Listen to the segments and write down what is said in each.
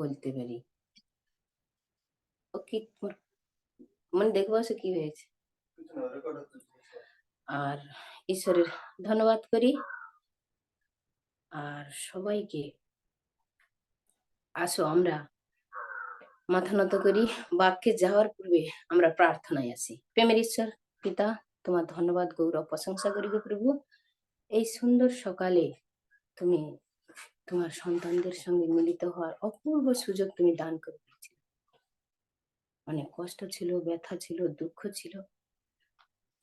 বলতে পারি। ও কি মানে দেখবো সে কি হয়েছে। আর ঈশ্বরের ধন্যবাদ করি। আর সবাইকে আসো আমরা মাথা নত করি। বাক্যে যাওয়ার পূর্বে আমরা প্রার্থনায় আসি। প্রেমের ঈশ্বর পিতা, তোমার ধন্যবাদ গৌরব প্রশংসা করি গো প্রভু। এই সুন্দর সকালে তুমি তোমার সন্তানদের সঙ্গে মিলিত হওয়ার অপূর্ব সুযোগ তুমি দান করে দিয়েছিলে। অনেক কষ্ট ছিল, ব্যথা ছিল, দুঃখ ছিল,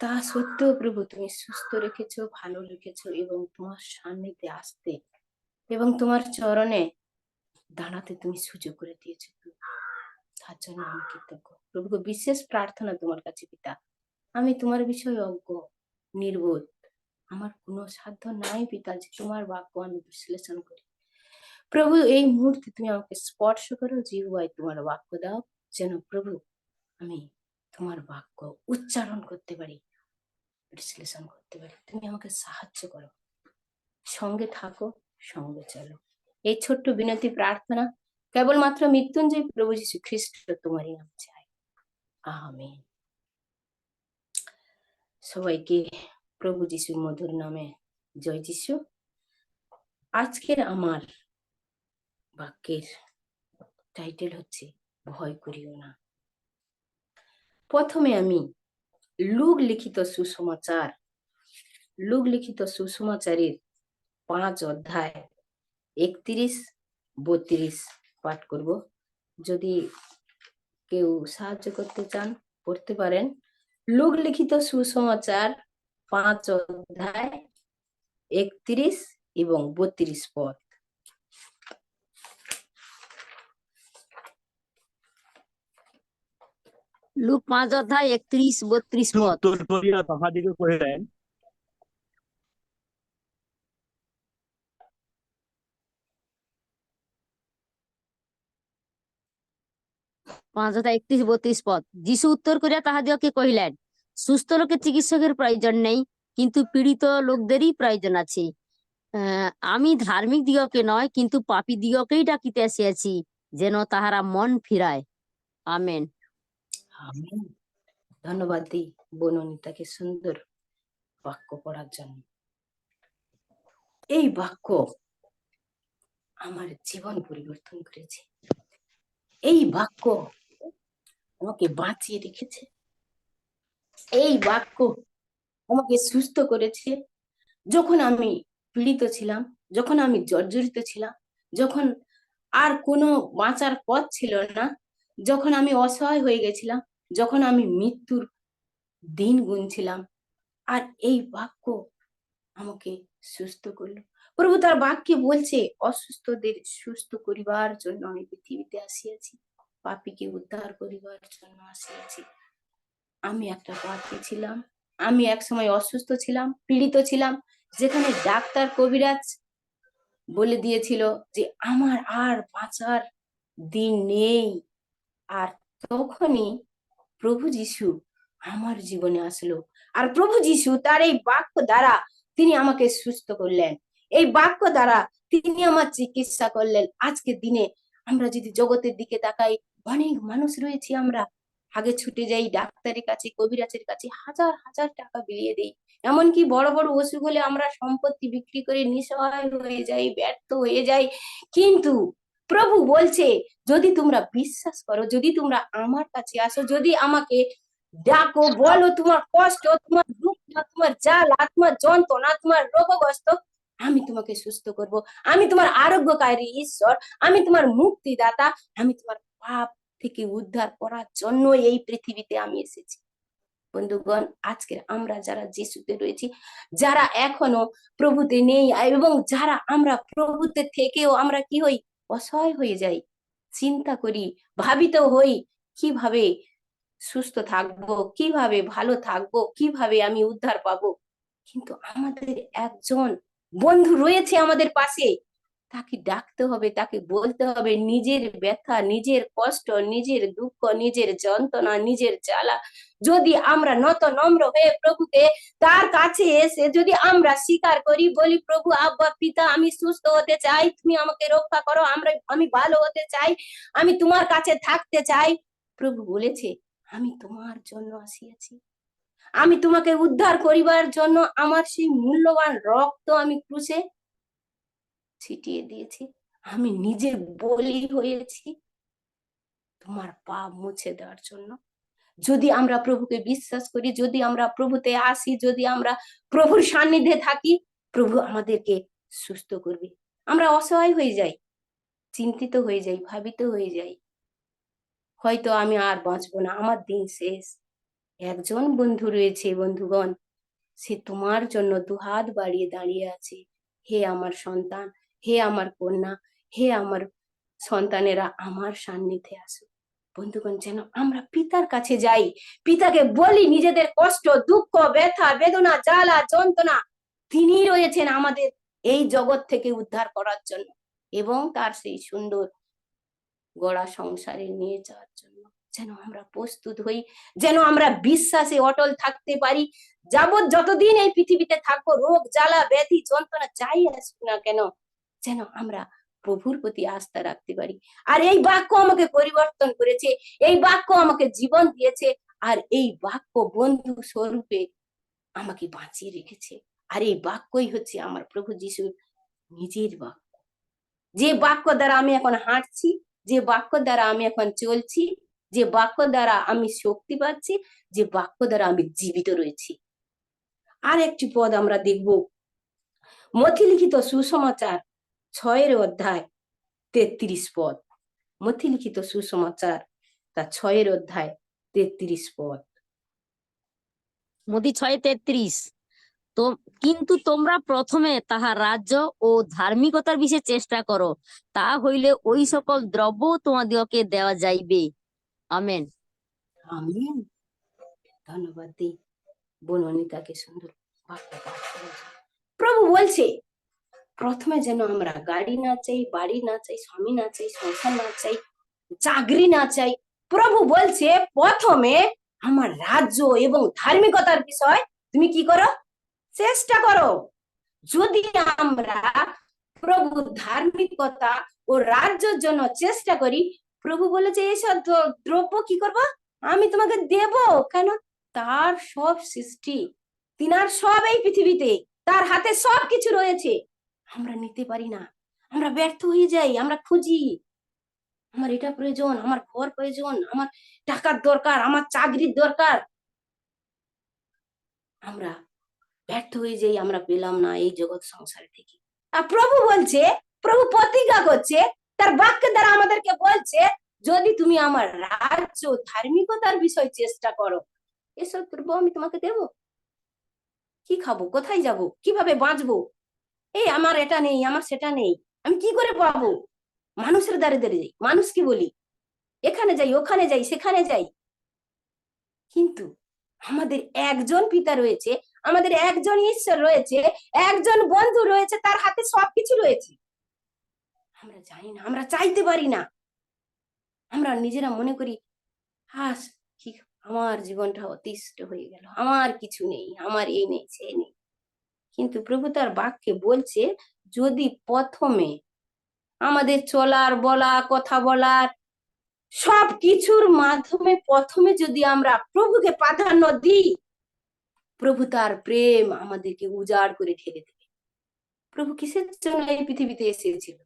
তা সত্ত্বেও প্রভু তুমি সুস্থ রেখেছো, ভালো রেখেছো এবং তোমার সান্নিধ্যে আসতে এবং তোমার চরণে দাঁড়াতে তুমি সুযোগ করে দিয়েছো। তার জন্য আমি কৃতজ্ঞ প্রভু। বিশেষ প্রার্থনা তোমার কাছে পিতা, আমি তোমার বিষয়ে অজ্ঞ, নির্বোধ, আমার কোনো সাধ্য নাই পিতা যে তোমার বাক্য আমি বিশ্লেষণ করি। প্রভু এই মুহূর্তে তুমি আমাকে স্পর্শ করো, জিহ্বায় তোমার বাক্য দাও, যেন প্রভু আমি তোমার বাক্য উচ্চারণ করতে পারি, বিশ্লেষণ করতে পারি। তুমি আমাকে সাহায্য করো, সঙ্গে থাকো, সঙ্গে চলো। এই ছোট্ট বিনতি প্রার্থনা কেবলমাত্র মৃত্যুঞ্জয় প্রভু যীশু খ্রিস্ট তোমারই নাম চাই, আমেন। সবাইকে প্রভু যীশুর মধুর নামে জয় যীশু। আজকের আমার বাক্যের টাইটেল হচ্ছে ভয় করিও না। প্রথমে আমি লুক লিখিত সুসমাচারের 5 অধ্যায় 31-32 পাঠ করব। যদি কেউ সাহায্য করতে চান পড়তে পারেন। লুক লিখিত সুসমাচার 5 অধ্যায় 31 এবং 32 পদ। লুক 5 অধ্যায় 31-32 পদ। উত্তর করিয়া তাহাদিগকে কহিলেন, 5 অধ্যায় 31-32 পদ। যীশু উত্তর করিয়া তাহাদিগকে কহিলেন, সুস্থ লোকের চিকিৎসকের প্রয়োজন নেই, কিন্তু পীড়িত লোকদেরই প্রয়োজন আছে। আমি ধার্মিক দিগকে নয়, কিন্তু পাপী দিগকেই ডাকিতে আসিয়াছি, যেন তাহারা মন ফিরায়। আমেন। আমেন। ধন্যবাদ দিই বননিতাকে সুন্দর বাক্য পড়ার জন্য। এই বাক্য আমার জীবন পরিবর্তন করেছে। এই বাক্য আমাকে বাঁচিয়ে রেখেছে। এই বাক্য আমাকে সুস্থ করেছে। যখন আমি পীড়িত ছিলাম, যখন আমি জর্জরিত ছিলাম, যখন আর কোনো বাঁচার পথ ছিল না, যখন আমি অসহায় হয়ে গেছিলাম, যখন আমি মৃত্যুর দিন গুনছিলাম, আর এই বাক্য আমাকে সুস্থ করলো। প্রভু তার বাক্যে বলছে, অসুস্থদের সুস্থ করিবার জন্য আমি পৃথিবীতে আসিয়াছি, পাপীকে উদ্ধার করিবার জন্য আসিয়াছি। আমি একটা পাপী ছিলাম, আমি একসময় অসুস্থ ছিলাম, পীড়িত ছিলাম, যেখানে ডাক্তার কবিরাজ বলে দিয়েছিল যে আমার আর বাঁচার দিন নেই। আর তখনই প্রভু যীশু আমার জীবনে আসলো, আর প্রভু যীশু তার এই বাক্য দ্বারা তিনি আমাকে সুস্থ করলেন। এই বাক্য দ্বারা তিনি আমার চিকিৎসা করলেন। আজকের দিনে আমরা যদি জগতের দিকে তাকাই, অনেক মানুষ রয়েছে, আমরা আগে ছুটে যাই ডাক্তারের কাছে, কবিরাজের কাছে, হাজার হাজার টাকা বিলিয়ে দেই। এমনকি বড় বড় অসুখ হলে আমরা সম্পত্তি বিক্রি করে নিঃসহায় হয়ে যাই, ব্যর্থ হয়ে যাই। কিন্তু প্রভু বলছে, যদি তোমরা বিশ্বাস করো, যদি তোমরা আমার কাছে আসো, যদি আমাকে ডাকো, বলো তোমার কষ্ট, তোমার দুঃখ, তোমার জ্বালা, তোমার যন্ত্রণা, তোমার রোগগ্রস্ত, আমি তোমাকে সুস্থ করব। আমি তোমার আরোগ্যকারী ঈশ্বর, আমি তোমার মুক্তিদাতা, আমি তোমার পাপ থেকে উদ্ধার করার জন্য এই পৃথিবীতে আমি এসেছি। বন্ধুগণ, আজকে আমরা যারা যিশুতে রয়েছি, যারা এখনো প্রভুতে নেই, এবং যারা আমরা প্রভুতে থেকেও আমরা কি হই, অসহায় হয়ে যাই, চিন্তা করি, ভাবিত হই, কিভাবে সুস্থ থাকবো, কিভাবে ভালো থাকবো, কিভাবে আমি উদ্ধার পাবো। কিন্তু আমাদের একজন বন্ধু রয়েছে আমাদের পাশে, তাকে ডাকতে হবে, তাকে বলতে হবে নিজের ব্যথা, নিজের কষ্ট, নিজের দুঃখ, নিজের যন্ত্রণা, নিজের জ্বালা। যদি আমরা নত নম্র হয়ে প্রভুকে তার কাছে এসে যদি আমরা স্বীকার করি, বলি প্রভু আব্বা পিতা আমি সুস্থ হতে চাই, তুমি আমাকে রক্ষা করো, আমি ভালো হতে চাই, আমি তোমার কাছে থাকতে চাই। প্রভু বলেছে আমি তোমার জন্য আসিয়াছি, আমি তোমাকে উদ্ধার করিবার জন্য আমার সেই মূল্যবান রক্ত আমি ক্রুশে ছিটিয়ে দিয়েছি, আমি নিজে বলি হয়েছি তোমার পাপ মুছে দেওয়ার জন্য। যদি আমরা প্রভুকে বিশ্বাস করি, যদি আমরা প্রভুতে আসি, যদি আমরা প্রভুর সান্নিধ্যে থাকি, প্রভু আমাদেরকে সুস্থ করবে। আমরা অসহায় হয়ে যাই, চিন্তিত হয়ে যাই, ভাবিত হয়ে যাই, হয়তো আমি আর বাঁচবো না, আমার দিন শেষ। একজন বন্ধু রয়েছে বন্ধুগণ, সে তোমার জন্য দুহাত বাড়িয়ে দাঁড়িয়ে আছে, হে আমার সন্তান, হে আমার কন্যা, হে আমার সন্তানেরা আমার সান্নিধ্যে আসো। বন্ধুগণ, যেন আমরা পিতার কাছে যাই, পিতাকে বলি নিজেদের কষ্ট, দুঃখ, ব্যথা, বেদনা, জ্বালা, যন্ত্রণা। তিনি রয়েছেন আমাদের এই জগৎ থেকে উদ্ধার করার জন্য এবং তার সেই সুন্দর গড়া সংসারে নিয়ে যাওয়ার জন্য। যেন আমরা প্রস্তুত হই, যেন আমরা বিশ্বাসে অটল থাকতে পারি। যতদিন এই পৃথিবীতে থাকবো, রোগ জ্বালা ব্যাধি যন্ত্রণা যাই আসুক না কেন, যেন আমরা প্রভুর প্রতি আস্থা রাখতে পারি। আর এই বাক্য আমাকে পরিবর্তন করেছে, এই বাক্য আমাকে জীবন দিয়েছে, আর এই বাক্য বন্ধু স্বরূপে আমাকে বাঁচিয়ে রেখেছে। আর এই বাক্যই হচ্ছে আমার প্রভু যিশুর নিজের বাক্য, যে বাক্য দ্বারা আমি এখন হাঁটছি, যে বাক্য দ্বারা আমি এখন চলছি, যে বাক্য দ্বারা আমি শক্তি পাচ্ছি, যে বাক্য দ্বারা আমি জীবিত রয়েছি। আর একটি পদ আমরা দেখব, মথি লিখিত সুসমাচার 6 অধ্যায় 33 পদ। মথি লিখিত সুসমাচার তার 6 অধ্যায় 33 পদ। মতি 6:33। তো কিন্তু তোমরা প্রথমে তাহার রাজ্য ও ধার্মিকতার বিষয়ে চেষ্টা করো, তা হইলে ওই সকল দ্রব্য তোমাদিগকে দেওয়া যাইবে। আমেন। আমিন। ধন্যবাদ দিই বননিতাকে সুন্দর বাক্য পাঠ করার জন্য। প্রভু বলছে প্রথমে যেন আমরা গাড়ি না চাই, বাড়ি না চাই, স্বামী না চাই, সংসার না চাই, চাকরি না চাই। প্রভু বলছে প্রথমে আমার রাজ্য এবং ধার্মিকতার বিষয় তুমি কি করো, চেষ্টা করো। যদি আমরা প্রভু ধার্মিকতা ও রাজ্যের জন্য চেষ্টা করি, প্রভু বলেছে এইসব দ্রব্য কি করবো, আমি তোমাকে দেব। কেন? তার সব সৃষ্টি, তিনার সব এই পৃথিবীতে, তার হাতে সব কিছু রয়েছে। আমরা নিতে পারি না, আমরা ব্যর্থ হয়ে যাই, আমরা খুঁজি আমার এটা প্রয়োজন, আমার ঘর প্রয়োজন, আমার টাকার দরকার, আমার চাকরির দরকার। আমরা ব্যর্থ হয়ে যাই, আমরা পেলাম না এই জগৎ সংসার থেকে। আর প্রভু বলছে, প্রভু প্রতিজ্ঞা করছে, তার বাক্যের দ্বারা আমাদেরকে বলছে যদি তুমি আমার রাজ্য ধার্মিকতার বিষয় চেষ্টা করো, এসব দ্রব্য আমি তোমাকে দেব। কি খাবো, কোথায় যাব, কিভাবে বাঁচবো, এই আমার এটা নেই, আমার সেটা নেই, আমি কি করে পাবো? মানুষের দ্বারে দ্বারে যাই, মানুষকে বলি, এখানে যাই, ওখানে যাই, সেখানে যাই। কিন্তু আমাদের একজন পিতা রয়েছে, আমাদের একজন ঈশ্বর রয়েছে, একজন বন্ধু রয়েছে, তার হাতে সবকিছু রয়েছে। আমরা জানি না, আমরা চাইতে পারি না, আমরা নিজেরা মনে করি হাস কি আমার জীবনটা অতিষ্ঠ হয়ে গেল, আমার কিছু নেই, আমার এই নেই সে নেই। কিন্তু প্রভু তার বাক্যে বলছে যদি প্রথমে আমাদের চলার, বলা, কথা বলার সব কিছুর মাধ্যমে প্রথমে যদি আমরা প্রভুকে প্রাধান্য দিই, প্রভু তার প্রেম আমাদেরকে উজাড় করে ঢেলে দেবে। প্রভু কিসের জন্য এই পৃথিবীতে এসেছিল?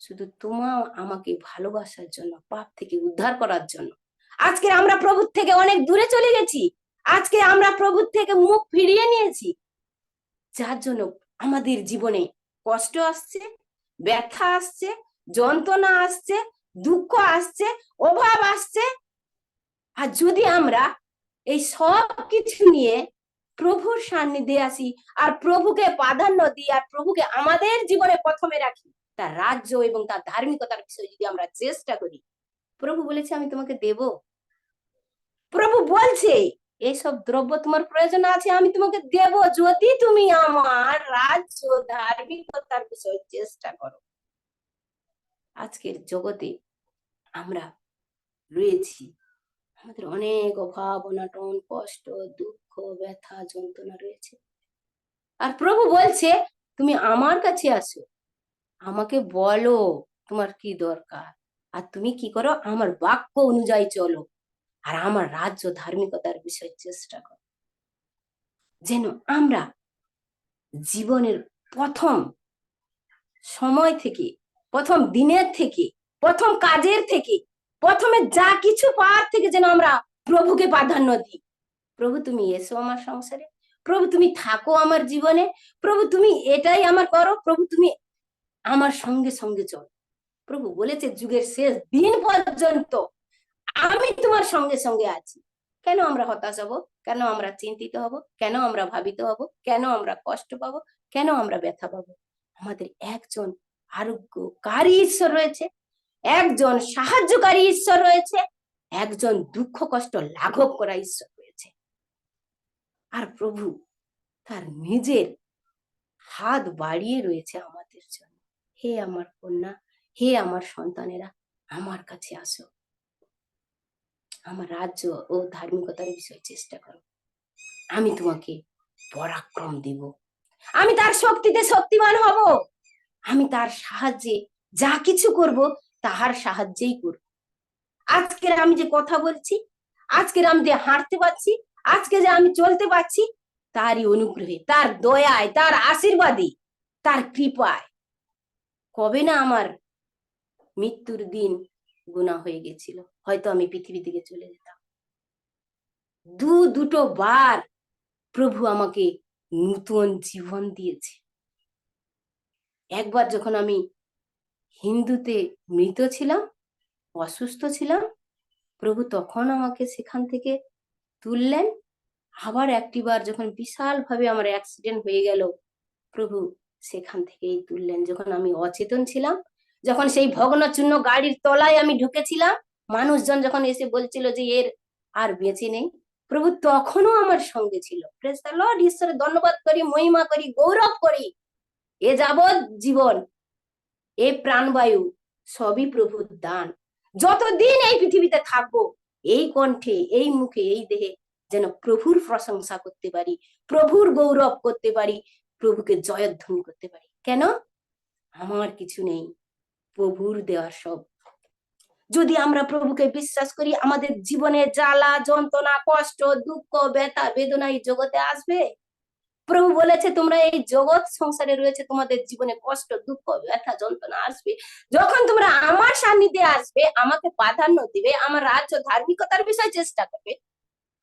শুধু তোমা আমাকে ভালোবাসার জন্য, পাপ থেকে উদ্ধার করার জন্য। আজকে আমরা প্রভুর থেকে অনেক দূরে চলে গেছি, আজকে আমরা প্রভুর থেকে মুখ ফিরিয়ে নিয়েছি, যার জন্য আমাদের জীবনে কষ্ট আসছে, ব্যথা আসছে, যন্ত্রণা আসছে, দুঃখ আসছে, অভাব আসছে। আর যদি আমরা এই সব কিছু নিয়ে প্রভুর সান্নিধ্যে আসি আর প্রভুকে প্রাধান্য দিই আর প্রভুকে আমাদের জীবনে প্রথমে রাখি, তার রাজ্য এবং তার ধার্মিকতার বিষয়ে যদি আমরা চেষ্টা করি, প্রভু বলেছে আমি তোমাকে দেব। প্রভু বলছে এইসব দ্রব্য তোমার প্রয়োজন আছে, আমি তোমাকে দেব যদি তুমি আমার রাজ্য ধার্মিকতার বিষয়ে চেষ্টা করো। আজকের জগতে আমরা রয়েছি, আমাদের অনেক অভাব অনাটন কষ্ট দুঃখ ব্যথা যন্ত্রণা রয়েছে। আর প্রভু বলছে তুমি আমার কাছে আসো, আমাকে বলো তোমার কি দরকার, আর তুমি কি করো, আমার বাক্য অনুযায়ী চলো, আর আমার রাজ্য ধার্মিকতার বিষয়ে চেষ্টা করো। যেন আমরা জীবনের প্রথম সময় থেকে, প্রথম দিনের থেকে, প্রথম কাজের থেকে, প্রথমে যা কিছু পাওয়ার থেকে যেন আমরা প্রভুকে প্রাধান্য দিই। প্রভু তুমি এসো আমার সংসারে, প্রভু তুমি থাকো আমার জীবনে, প্রভু তুমি এটাই আমার করো, প্রভু তুমি আমার সঙ্গে সঙ্গে চলো। প্রভু বলেছে যুগের শেষ দিন পর্যন্ত আমি তোমার সঙ্গে সঙ্গে আছি। কেন আমরা হতাশ হব, কেন আমরা চিন্তিত হব, কেন আমরা ভাবিত হব, কেন আমরা কষ্ট পাবো, কেন আমরা ব্যথা পাবো? আমাদের একজন আরোগ্যকারী ঈশ্বর রয়েছে, একজন সাহায্যকারী ঈশ্বর রয়েছে, একজন দুঃখ কষ্ট লাঘব করা ঈশ্বর রয়েছে। আর প্রভু তার নিজের হাত বাড়িয়ে রয়েছে আমাদের জন্য। হে আমার কন্যা, হে আমার সন্তানেরা, আমার কাছে আসো, আমার রাজ্য ও ধার্মিকতার বিষয়ে চেষ্টা করো, আমি তোমাকে পরাক্রম দিব, আমি তার শক্তিতে শক্তিমান হব, আমি তার সাহায্যে যা কিছু করব তাহার সাহায্যেই করব। আজকের আমি যে কথা বলছি, আজকের আমি যে হাঁটতে পারছি, আজকে যে আমি চলতে পারছি, তারই অনুগ্রহে, তার দয়ায়, তার আশীর্বাদে, তার কৃপায়। কবে না আমার মৃত্যুর দিন গুনাহ হয়ে গেছিল, হয়তো আমি পৃথিবী থেকে চলে যেতাম। দুটো বার প্রভু আমাকে নতুন জীবন দিয়েছে। একবার যখন আমি হিন্দুতে মৃত ছিলাম, অসুস্থ ছিলাম, প্রভু তখন আমাকে সেখান থেকে তুললেন। আবার একটিবার যখন বিশাল ভাবে আমার অ্যাক্সিডেন্ট হয়ে গেল, প্রভু সেখান থেকেই তুললেন। যখন আমি অচেতন ছিলাম, যখন সেই ভগ্নচূর্ণ গাড়ির তলায় আমি ঢুকেছিলাম, মানুষজন যখন এসে বলছিল যে এর আর বেঁচে নেই, প্রভু তখনও আমার সঙ্গে ছিল। প্রেজ দ্য লর্ড, ঈশ্বরের ধন্যবাদ করি, মহিমা করি, গৌরব করি। এ যাবৎ জীবন, এই প্রাণবায়ু সবই প্রভুর দান। যতদিন এই পৃথিবীতে থাকবো, এই কণ্ঠে, এই মুখে, এই দেহে যেন প্রভুর প্রশংসা করতে পারি, প্রভুর গৌরব করতে পারি, প্রভুকে জয়ধ্বনি করতে পারি। কেন? আমার কিছু নেই, প্রভুর দেওয়ার সব। যদি আমরা প্রভুকে বিশ্বাস করি, আমাদের জীবনে জ্বালা যন্ত্রণা কষ্ট দুঃখ ব্যথা বেদনা এই জগতে আসবে। প্রভু বলেছে তোমরা এই জগৎ সংসারে রয়েছে, তোমাদের জীবনে কষ্ট দুঃখ ব্যথা যন্ত্রণা আসবে। যখন তোমরা আমার সান্নিধ্যে আসবে, আমাকে প্রাধান্য দিবে, আমার রাজ্য ধার্মিকতার বিষয়ে চেষ্টা করবে,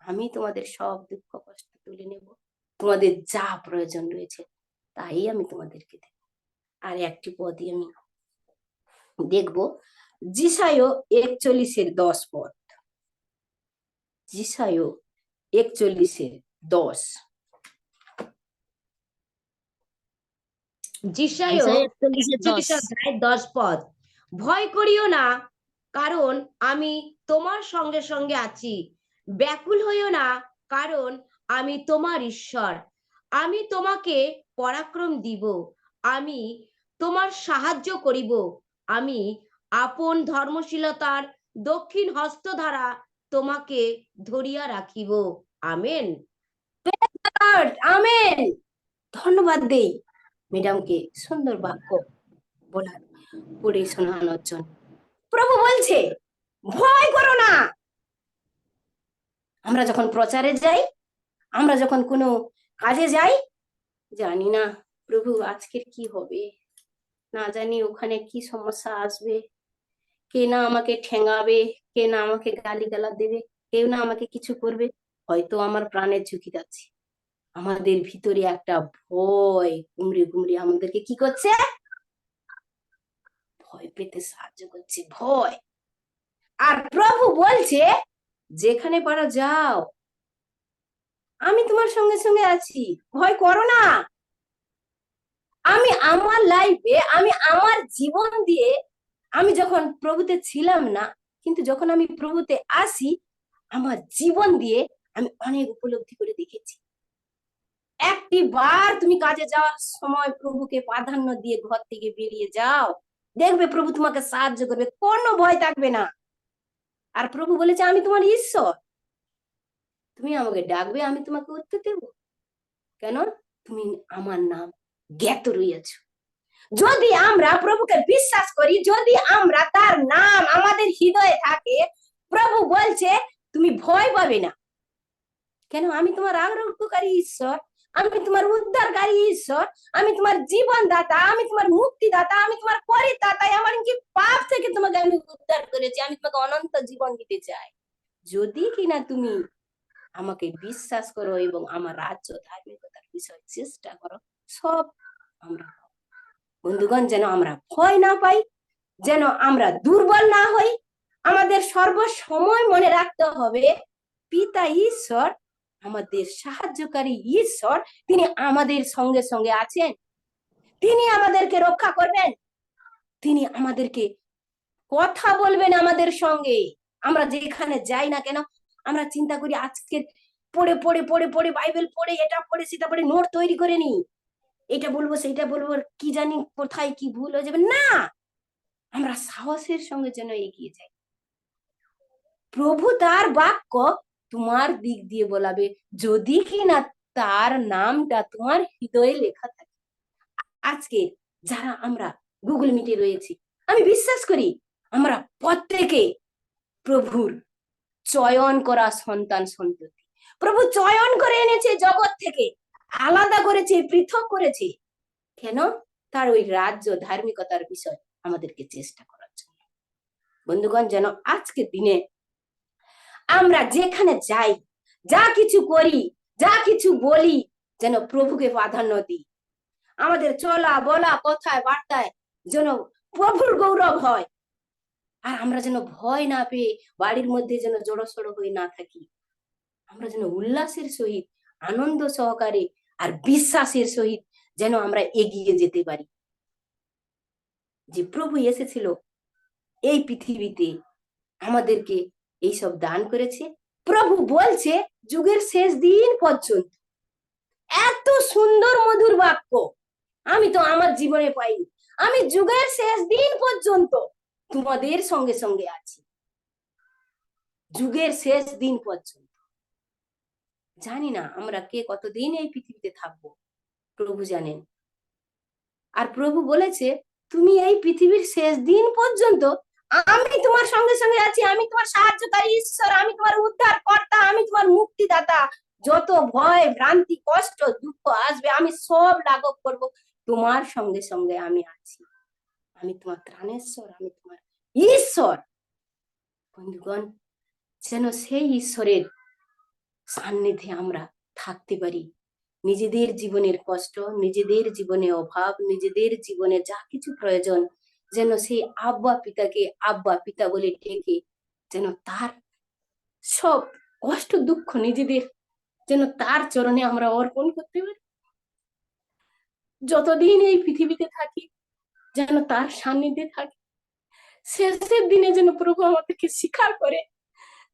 আমি তোমাদের সব দুঃখ কষ্ট তুলে নেব। তোমাদের যা প্রয়োজন রয়েছে তাই আমি তোমাদেরকে দেব। আর একটি পদই আমি দেখব, যিশায় 41:10 পদ। যিশায় 41:10। যিশায় যিশায় 41:10। 41:10 ভয় করিও না, কারণ আমি তোমার সঙ্গে সঙ্গে আছি। ব্যাকুল হইও না, কারণ আমি তোমার ঈশ্বর। আমি তোমাকে পরাক্রম দিব, আমি তোমার সাহায্য করিব। আমি আপন ধর্মশীলতার দক্ষিণ হস্ত দ্বারা তোমাকে ধরিয়া রাখিব। আমেন। আমেন। ধন্যবাদ দেই ম্যাডামকে সুন্দর বাক্য বলার, পড়ে শোনানোর জন্য। প্রভু বলছে ভয় করো না। আমরা যখন প্রচারে যাই, আমরা যখন কোনো কাজে যাই, জানি না প্রভু আজকের কি হবে, না জানি ওখানে কি সমস্যা আসবে, কে না আমাকে ঠেঙাবে, কে না আমাকে গালিগালাজ দেবে, কেউ না আমাকে কিছু করবে, হয়তো আমার প্রাণের ঝুঁকি যাচ্ছে। আমাদের ভিতরে একটা ভয় গুমড়ে গুমড়ে আমাদেরকে কি করছে, ভয় পেতে সাহায্য করছে, ভয়। আর প্রভু বলছে যেখানে পারো যাও, আমি তোমার সঙ্গে সঙ্গে আছি, ভয় করো না। আমি আমার লাইফে, আমি আমার জীবন দিয়ে, আমি যখন প্রভুতে ছিলাম না, কিন্তু যখন আমি প্রভুতে আসি, আমার জীবন দিয়ে আমি অনেক উপলব্ধি করে দেখেছি। একটি বার তুমি কাজে যাওয়ার সময় প্রভুকে প্রাধান্য দিয়ে ঘর থেকে বেরিয়ে যাও, দেখবে প্রভু তোমাকে সাহায্য করবে, কোনো ভয় থাকবে না। আর প্রভু বলেছে আমি তোমার ঈশ্বর, তুমি আমাকে ডাকবে, আমি তোমাকে উত্তর দেব। কেন? তুমি আমার নাম জ্ঞাত রইয়াছ। যদি আমরা প্রভুকে বিশ্বাস করি, যদি আমরা তার নাম আমাদের হৃদয়ে থাকে, প্রভু বলছে তুমি ভয় পাবে না। কেন? আমি তোমার আরোগ্যকারী ঈশ্বর, আমি তোমার উদ্ধারকারী ঈশ্বর, আমি তোমার জীবন দাতা, আমি তোমার মুক্তিদাতা, আমি তোমার পরিত্রাতা, আমার কি পাপ থেকে তোমাকে আমি উদ্ধার করেছি, আমি তোমাকে অনন্ত জীবন দিতে চাই। যদি কিনা তুমি আমাকে বিশ্বাস করো এবং আমার রাজ্য ধার্মিকতার বিষয় চেষ্টা করো, সব আমরা পাবো। বন্ধুগণ, যেন আমরা ভয় না পাই, যেন আমরা দুর্বল না হই। আমাদের সর্বসময় মনে রাখতে হবে পিতা ঈশ্বর আমাদের সাহায্যকারী ঈশ্বর, তিনি আমাদের সঙ্গে সঙ্গে আছেন, তিনি আমাদেরকে রক্ষা করবেন, তিনি আমাদেরকে কথা বলবেন আমাদের সঙ্গে। আমরা যেখানে যাই না কেন, আমরা চিন্তা করি আজকে পড়ে পড়ে পড়ে পড়ে বাইবেল পড়ে, এটা পড়ে সেটা পড়ে নোট তৈরি করে নি, এটা বলবো সেটা বলবো, কি জানি কোথায় কি ভুল হয়ে যাবে। না, আমরা সাহসের সঙ্গে যেন এগিয়ে যাই। প্রভু তার বাক্য তোমার দিক দিয়ে বলাবে, যদি কিনা তার নামটা তোমার হৃদয়ে লেখা থাকে। আজকে যারা আমরা গুগল মিটে রয়েছি, আমি বিশ্বাস করি আমরা প্রত্যেকে প্রভুর চয়ন করা সন্তান সন্ততি। প্রভু চয়ন করে এনেছে জগৎ থেকে, আলাদা করেছে, পৃথক করেছে। কেন? তার ওই রাজ্য ধার্মিকতার বিষয় আমাদেরকে চেষ্টা করার জন্য। বন্ধুগণ, যেন আজকের দিনে আমরা যেখানে যাই, যা কিছু করি, যা কিছু বলি, যেন প্রভুকে প্রাধান্য দিই। আমাদের চলা বলা কথায় বার্তায় যেন প্রভুর গৌরব হয়। আর আমরা যেন ভয় না পেয়ে বাড়ির মধ্যে যেন জড়সড় হয়ে না থাকি। আমরা যেন উল্লাসের সহিত, আনন্দ সহকারে আর বিশ্বাসের সহিত যেন আমরা এগিয়ে যেতে পারি। যে প্রভু এসেছিল এই পৃথিবীতে, আমাদেরকে এইসব দান করেছে। প্রভু বলছে যুগের শেষ দিন পর্যন্ত। এত সুন্দর মধুর বাক্য আমি তো আমার জীবনে পাইনি। আমি যুগের শেষ দিন পর্যন্ত তোমাদের সঙ্গে সঙ্গে আছি, যুগের শেষ দিন পর্যন্ত। জানি না আমরা কে কতদিন এই পৃথিবীতে থাকবো, প্রভু জানেন। আর প্রভু বলেছে তুমি এই পৃথিবীর শেষ দিন পর্যন্ত আমি তোমার সঙ্গে সঙ্গে আছি, আমি তোমার সাহায্যকারী ঈশ্বর, আমি তোমার উদ্ধার কর্তা, আমি তোমার মুক্তিদাতা। যত ভয় ভ্রান্তি কষ্ট দুঃখ আসবে, আমি সব লাঘব করব, তোমার সঙ্গে সঙ্গে আমি আছি। আমি তোমার ত্রাণেশ্বর, আমি তোমার ঈশ্বর। বন্ধুগণ, যেন সেই ঈশ্বরের সান্নিধ্যে আমরা থাকতে পারি। নিজেদের জীবনের কষ্ট, নিজেদের জীবনে অভাব, নিজেদের জীবনে যা কিছু প্রয়োজন, যেন সেই আব্বা পিতাকে আব্বা পিতা বলে ডেকে যেন তার সব কষ্ট দুঃখ নিজেদের যেন তার চরণে আমরা অর্পণ করতে পারি। যতদিন এই পৃথিবীতে থাকি যেন তার সান্নিধ্যে থাকি। শেষের দিনে যেন প্রভু আমাদেরকে স্বীকার করে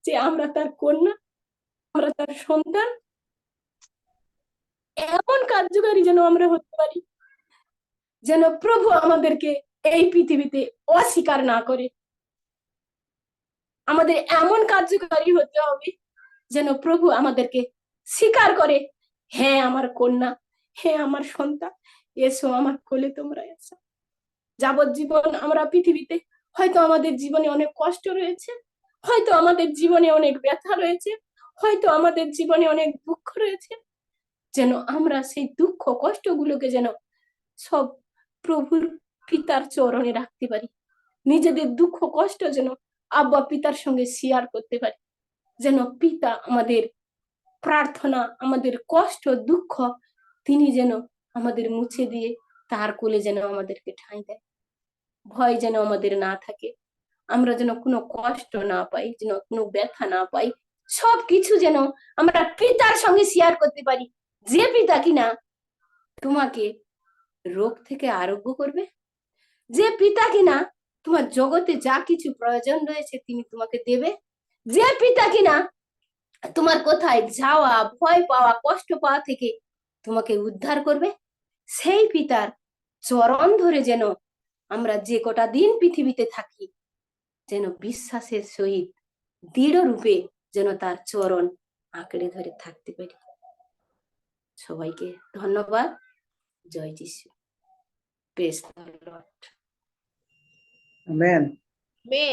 যে আমরা তার কন্যা, আমরা তার সন্তান। এমন কার্যকারী যেন আমরা হতে পারি, যেন প্রভু আমাদেরকে এই পৃথিবীতে অস্বীকার না করে। আমাদের এমন কার্যকারী হতে হবে যেন প্রভু আমাদেরকে স্বীকার করে, হ্যাঁ আমার কন্যা, হ্যাঁ আমার সন্তান, এসো আমার কোলে তোমরা এসো। যাবজ্জীবন আমরা পৃথিবীতে, হয়তো আমাদের জীবনে অনেক কষ্ট রয়েছে, হয়তো আমাদের জীবনে অনেক ব্যথা রয়েছে, হয়তো আমাদের জীবনে অনেক দুঃখ রয়েছে, যেন আমরা সেই দুঃখ কষ্টগুলোকে যেন সব প্রভুর পিতার চরণে রাখতে পারি। নিজেদের দুঃখ কষ্ট যেন আব্বা পিতার সঙ্গে শেয়ার করতে পারি, যেন পিতা আমাদের প্রার্থনা, আমাদের কষ্ট দুঃখ তিনি যেন আমাদের মুছে দিয়ে তার কোলে যেন আমাদেরকে ঠাঁই দেয়। ভয় যেন আমাদের না থাকে, আমরা যেন কোনো কষ্ট না পাই, যেন কোনো ব্যথা না পাই, সবকিছু যেন আমরা পিতার সঙ্গে শেয়ার করতে পারি। যে পিতা কিনা তোমাকে রোগ থেকে আরোগ্য করবে, যে পিতা কিনা তোমার জগতে যা কিছু প্রয়োজন রয়েছে তিনি তোমাকে দেবে, যে পিতা কিনা তোমার কোথায় যাওয়া ভয় পাওয়া কষ্ট পাওয়া থেকে তোমাকে উদ্ধার করবে, সেই পিতার চরণ ধরে যেন আমরা যে কটা দিন পৃথিবীতে থাকি যেন বিশ্বাসের সহিত দৃঢ় রূপে যেন তার চরণ আঁকড়ে ধরে থাকতে পারি। সবাইকে ধন্যবাদ। জয় যিশু। Praise the lord. Amen. Main